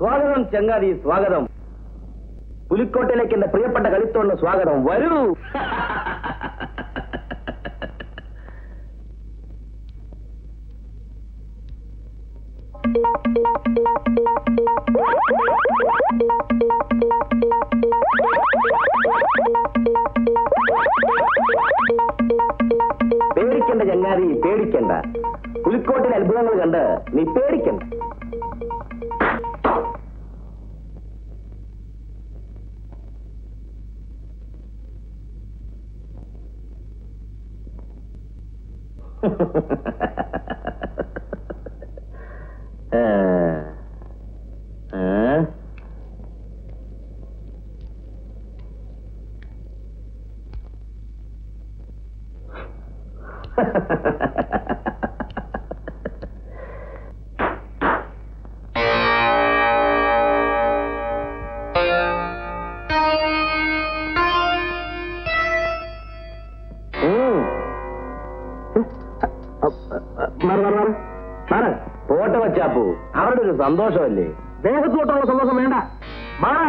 സ്വാഗതം ചങ്ങാതി, സ്വാഗതം. പുലിക്കോട്ടയിലേക്ക് എന്റെ പ്രിയപ്പെട്ട കളിത്തോളിന് സ്വാഗതം. വരൂ. പേടിക്കണ്ട ചങ്ങാതി, പേടിക്കണ്ട. പുലിക്കോട്ടിലെ അത്ഭുതങ്ങൾ കണ്ട് നീ പേടിക്കണ്ട. പോട്ടെ വച്ചാപ്പൂ, അവരുടെ ഒരു സന്തോഷമല്ലേ. ദേഹത്തോട്ടുള്ള സന്തോഷം വേണ്ട. മാറാ.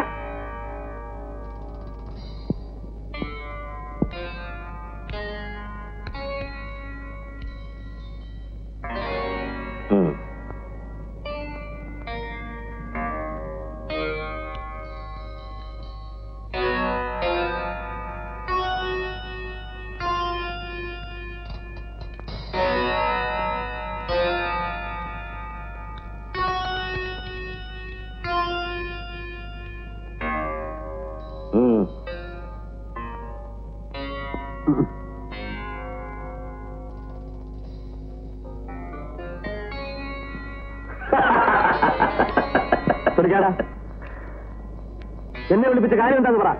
എന്നെ വിളിപ്പിച്ച കാര്യം എന്താന്ന് പറ.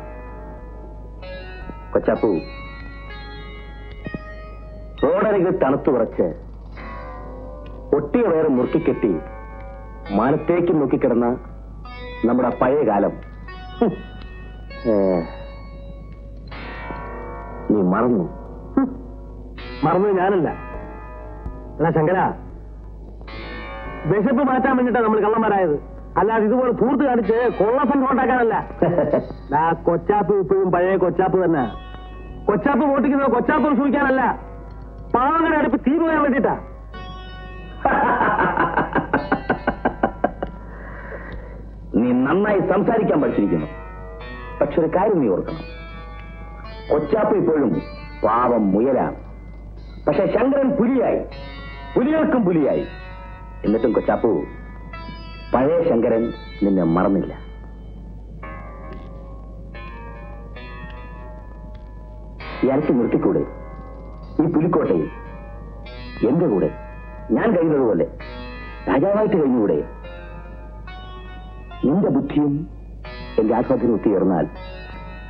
കൊച്ചാപ്പൂ, റോഡരികിൽ തണുത്തു വിറച്ച് ഒട്ടിയ വയറ് മുറുക്കിക്കെട്ടി മാനത്തേക്ക് നോക്കിക്കിടന്ന നമ്മുടെ പഴയ കാലം നീ മറന്നു. മറന്നു ഞാനല്ല. എന്നാ ശങ്കര, വിശപ്പ് മാറ്റാൻ വേണ്ടിട്ടാ നമ്മൾ കള്ളന്മാരായത്, അല്ലാതെ ഇതുപോലെ തൂർത്ത് കാണിച്ച് കൊള്ളസം ഉണ്ടാക്കാനല്ല. കൊച്ചാപ്പ് ഇപ്പോഴും പഴയ കൊച്ചാപ്പ് തന്നെ. കൊച്ചാപ്പ് വോട്ടിക്കുന്നത് കൊച്ചാപ്പ് സൂക്ഷിക്കാനല്ല, പാവങ്ങളുടെ അടുപ്പ് തീ പോകാൻ വേണ്ടിട്ടാ. നീ നന്നായി സംസാരിക്കാൻ പഠിച്ചിരിക്കുന്നു. പക്ഷെ ഒരു കാര്യം നീ ഓർക്കണം, കൊച്ചാപ്പ് ഇപ്പോഴും പാവം മുയലാണ്. പക്ഷെ ശങ്കരൻ പുലിയായി, പുലികൾക്കും പുലിയായി. എന്നിട്ടും കൊച്ചാപ്പു, പഴയ ശങ്കരൻ നിന്നെ മറന്നില്ല. എനിക്ക് നിർത്തിക്കൂടെ ഈ പുലിക്കോട്ടയിൽ എന്റെ കൂടെ ഞാൻ കഴിയുന്നതുപോലെ രാജാവായിട്ട് കഴിഞ്ഞുകൂടെ? നിന്റെ ബുദ്ധിയും എന്റെ ആത്മഹത്യയും ഒത്തുചേർന്നാൽ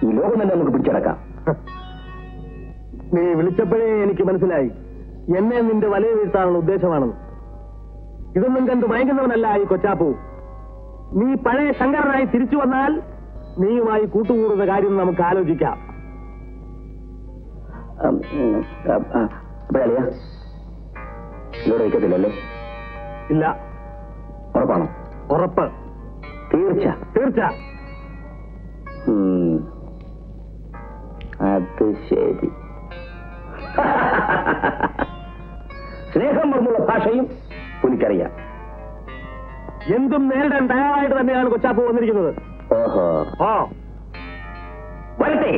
ഈ ലോകം തന്നെ നമുക്ക് പിടിച്ചടക്കാം. നീ വിളിച്ചപ്പോഴേ എനിക്ക് മനസ്സിലായി എന്നെ നിന്റെ വലയ വീഴ്ത്താനുള്ള ഉദ്ദേശമാണെന്ന്. ഇതൊന്നും കണ്ട് ഭയങ്കരവനല്ല ഈ കൊച്ചാപ്പു. നീ പഴയ ശങ്കരനായി തിരിച്ചു വന്നാൽ നീയുമായി കൂട്ടുകൂടുന്ന കാര്യം നമുക്ക് ആലോചിക്കാം. ഇവിടെ വയ്ക്കത്തില്ലല്ലേ? ഇല്ല. ഉറപ്പാണോ? ഉറപ്പ്. തീർച്ച. തീർച്ച. അത് ശരി. സ്നേഹം എന്നുള്ള ഭാഷയും പുലിക്കറിയാം. എന്തും നേരിടാൻ തയ്യാറായിട്ട് തന്നെയാണ് കൊച്ചാപ്പു വന്നിരിക്കുന്നത്. ഓഹോ. ഓ വരട്ടെ.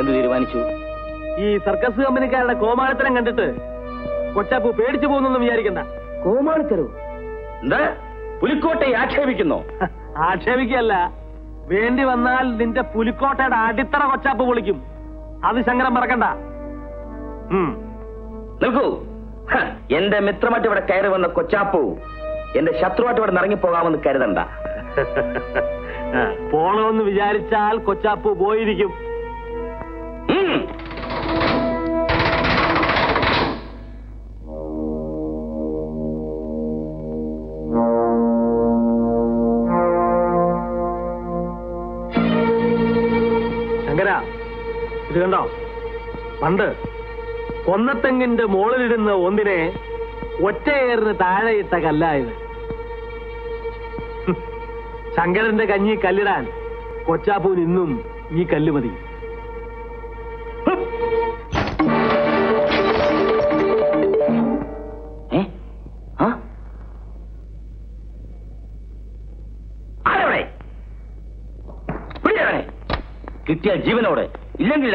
എന്ത് തീരുമാനിച്ചു? ഈ സർക്കസ് കമ്പനിക്കാരുടെ കോമാളിത്തരം കണ്ടിട്ട് കൊച്ചാപ്പു പേടിച്ചു പോകുന്നു വിചാരിക്കണ്ട. കോമാളിത്തരോ? എന്താ പുലിക്കോട്ടയെ ആക്ഷേപിക്കുന്നോ? ആക്ഷേപിക്കല്ല, വേണ്ടി വന്നാൽ നിന്റെ പുലിക്കോട്ടയുടെ അടിത്തറ കൊച്ചാപ്പ് പൊളിക്കും. അത് ശങ്കരൻ മറക്കണ്ട. നിൽക്കൂ. എന്റെ മിത്രമായിട്ട് ഇവിടെ കയറി വന്ന കൊച്ചാപ്പു എന്റെ ശത്രുവായിട്ട് ഇവിടെ ഇറങ്ങിപ്പോകാമെന്ന് കരുതണ്ട. പോണമെന്ന് വിചാരിച്ചാൽ കൊച്ചാപ്പു പോയിരിക്കും. ശങ്കര, ഇത് കണ്ടോ? പണ്ട് കൊന്നത്തെങ്ങിന്റെ മുകളിലിരുന്ന ഒന്നിനെ ഒറ്റയേറിന് താഴെയിട്ട കല്ലായത്. ശങ്കരന്റെ കഞ്ഞി കല്ലിടാൻ കൊച്ചാപ്പൂന് ഇന്നും ഈ കല്ല് മതി. കിട്ടിയ ജീവനോടെ, ഇല്ലെങ്കിൽ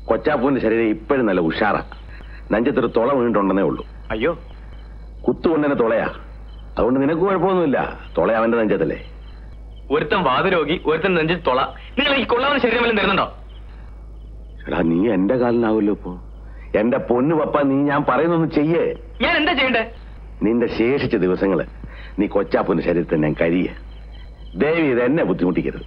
കൊച്ചാപ്പൂവിന്റെ ശരീരം ഇപ്പോഴും നല്ല ഉഷാറാ. നെഞ്ചത്തൊരു തുള വീണിട്ടുണ്ടെന്നേ ഉള്ളൂ. അയ്യോ, കുത്തുകൊണ്ടന്നെ തുളയാ. അതുകൊണ്ട് നിനക്ക് കുഴപ്പമൊന്നുമില്ല. തുള അവന്റെ നെഞ്ചത്തല്ലേ. ഒരുത്തൻ വാതരോഗി, ഒരുത്തൻ നെഞ്ചിൽ തുള. നിങ്ങൾ ഈ കൊള്ളാവുന്ന ശരീരം വല്ലതും തരുന്നുണ്ടോ? എടാ, നീ എന്റെ കാലിനാവല്ലോ ഇപ്പൊ. എന്റെ പൊന്നു പപ്പ, നീ ഞാൻ പറയുന്നൊന്ന് ചെയ്യേ. ഞാൻ എന്താ ചെയ്യണ്ടേ? നിന്റെ ശേഷിച്ച ദിവസങ്ങള് നീ കൊച്ചാപ്പൂവിന്റെ ശരീരത്തിൽ ഞാൻ കരിയ. ദേവി ഇത് എന്നെ ബുദ്ധിമുട്ടിക്കരുത്.